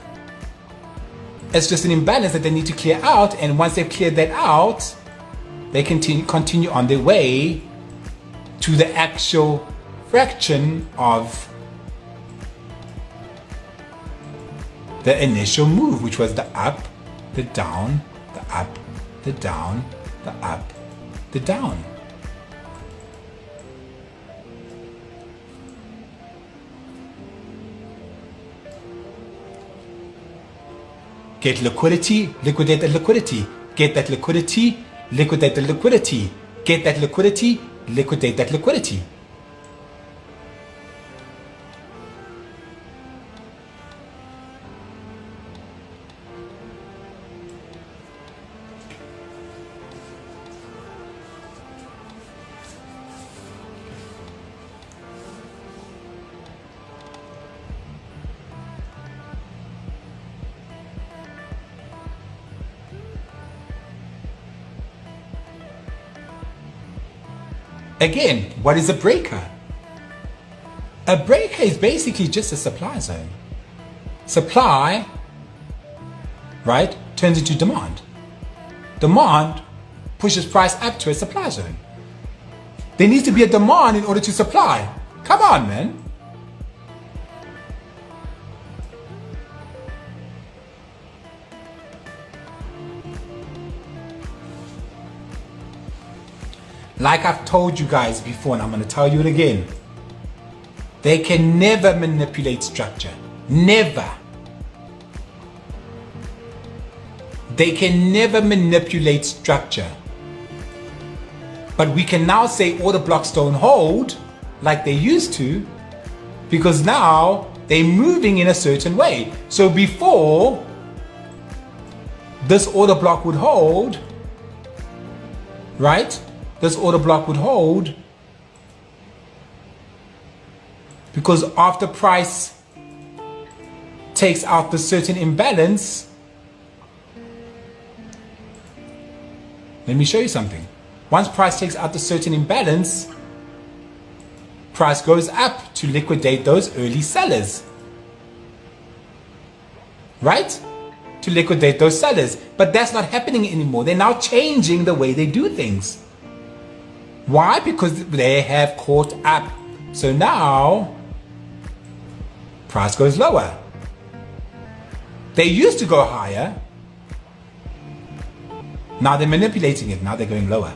It's just an imbalance that they need to clear out, and once they've cleared that out, they continue on their way to the actual fraction of the initial move, which was the up, the down, the up, the down, the up, the down. Get liquidity, liquidate the liquidity. Get that liquidity, liquidate the liquidity. Get that liquidity, liquidate that liquidity. Again, what is a breaker? A breaker is basically just a supply zone. Supply, right, turns into demand. Demand pushes price up to a supply zone. There needs to be a demand in order to supply. Come on, man. Like I've told you guys before, and I'm going to tell you it again. They can never manipulate structure. Never. They can never manipulate structure. But we can now say order blocks don't hold like they used to, because now they're moving in a certain way. So before, this order block would hold, right? This order block would hold because after price takes out the certain imbalance, let me show you something. Once price takes out the certain imbalance, price goes up to liquidate those early sellers. right? To liquidate those sellers. But that's not happening anymore. They're now changing the way they do things. Why? Because they have caught up. So now, price goes lower. They used to go higher. Now they're manipulating it. Now they're going lower.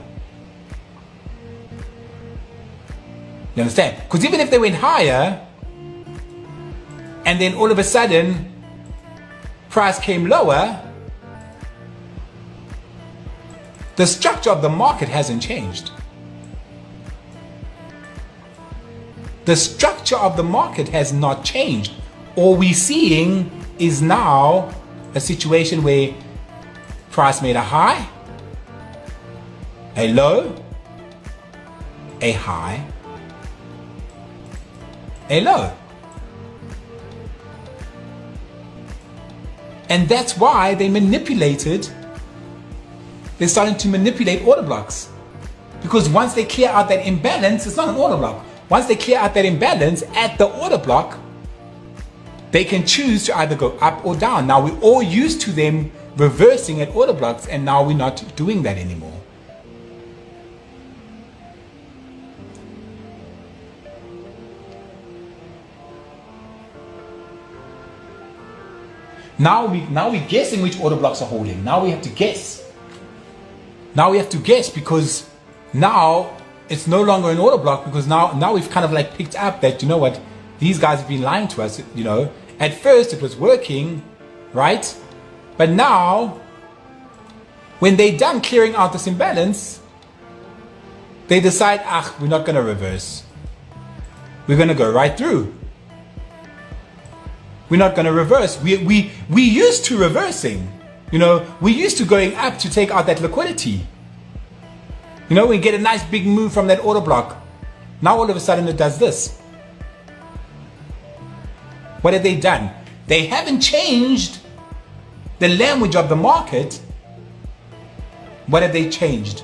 You understand? Because even if they went higher, and then all of a sudden, price came lower, the structure of the market hasn't changed. The structure of the market has not changed. All we're seeing is now a situation where price made a high, a low, a high, a low. And that's why they manipulated, they're starting to manipulate order blocks. Because once they clear out that imbalance, it's not an order block. Once they clear out that imbalance at the order block, they can choose to either go up or down. Now we're all used to them reversing at order blocks, and now we're not doing that anymore. Now we're guessing which order blocks are holding. Now we have to guess. Now we have to guess because now it's no longer an order block, because now we've kind of like picked up that, you know what, these guys have been lying to us. You know, at first it was working, right? But now, when they're done clearing out this imbalance, they decide, we're not going to reverse. We're going to go right through. We're not going to reverse. We used to reversing. You know, we used to going up to take out that liquidity. You know, we get a nice big move from that order block. Now all of a sudden it does this. What have they done? They haven't changed the language of the market. What have they changed?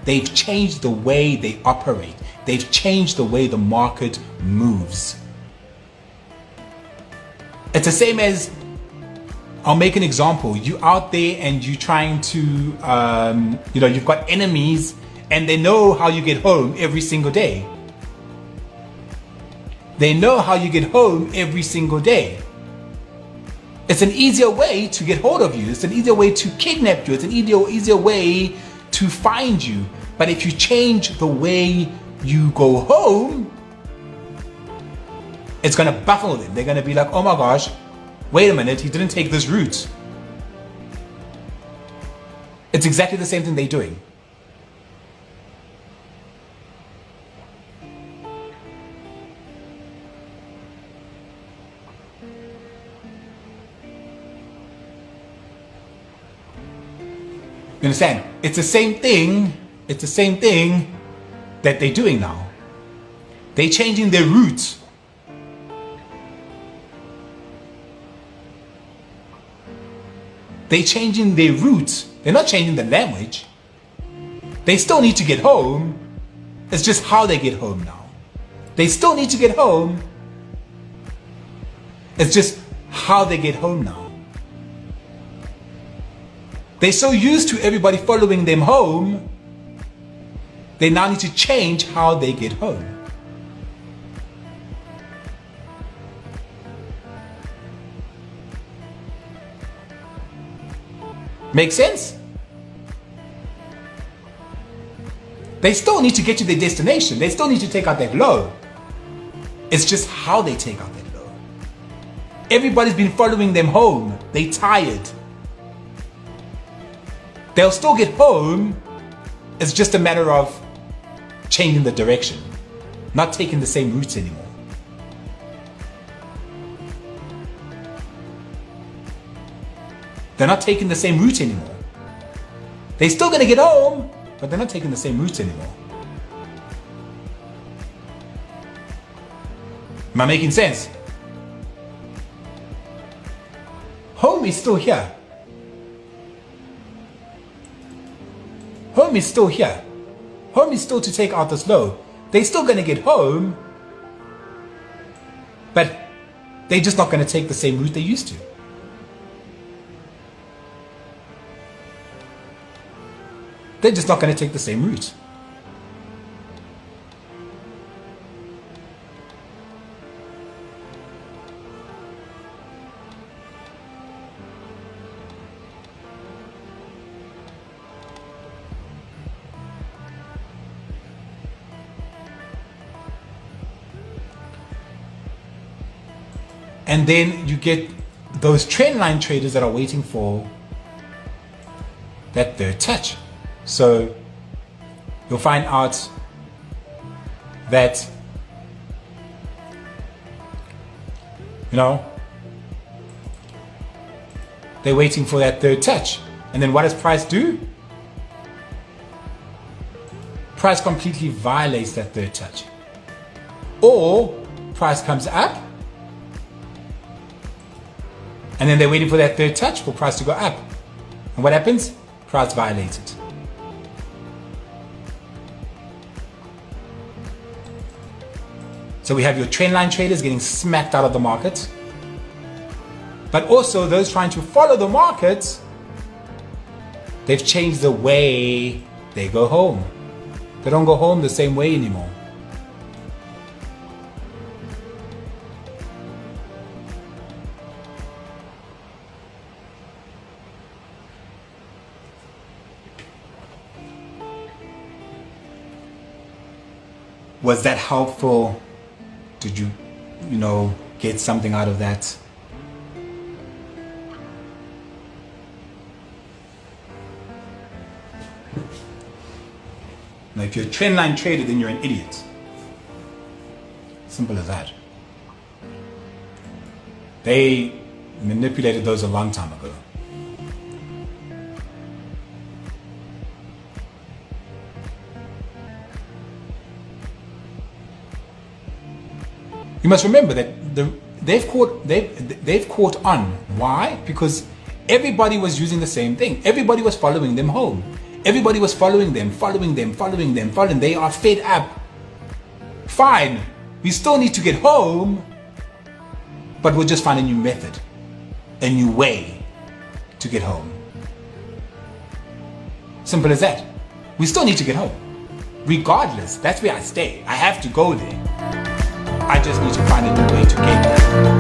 They've changed the way they operate. They've changed the way the market moves. It's the same as, I'll make an example. You out there and you trying to, you know, you've got enemies and they know how you get home every single day. They know how you get home every single day. It's an easier way to get hold of you. It's an easier way to kidnap you. It's an easier way to find you. But if you change the way you go home, it's going to baffle them. They're going to be like, oh my gosh, wait a minute, he didn't take this route. It's exactly the same thing they're doing. You understand? It's the same thing. It's the same thing that they're doing now. They're changing their route. They're changing their route. They're not changing the language. They still need to get home. It's just how they get home now. They still need to get home. It's just how they get home now. They're so used to everybody following them home, they now need to change how they get home. Make sense? They still need to get to their destination. They still need to take out that low. It's just how they take out that low. Everybody's been following them home. They tired. They'll still get home. It's just a matter of changing the direction, not taking the same routes anymore. They're not taking the same route anymore. They're still going to get home, but they're not taking the same route anymore. Am I making sense? Home is still here. Home is still here. Home is still to take out this low. They're still going to get home, but they're just not going to take the same route they used to. They're just not going to take the same route. And then you get those trend line traders that are waiting for that third touch. So you'll find out that, you know, they're waiting for that third touch. And then what does price do? Price completely violates that third touch. Or price comes up, and then they're waiting for that third touch for price to go up. And what happens? Price violates it. So we have your trend line traders getting smacked out of the market, but also those trying to follow the market, they've changed the way they go home. They don't go home the same way anymore. Was that helpful? Did you get something out of that? Now, if you're a trend line trader, then you're an idiot. Simple as that. They manipulated those a long time ago. You must remember that they've caught on. Why? Because everybody was using the same thing. Everybody was following them home. Everybody was following them. They are fed up. Fine, we still need to get home, but we'll just find a new method, a new way to get home. Simple as that. We still need to get home. Regardless, that's where I stay. I have to go there. I just need to find a new way to get there.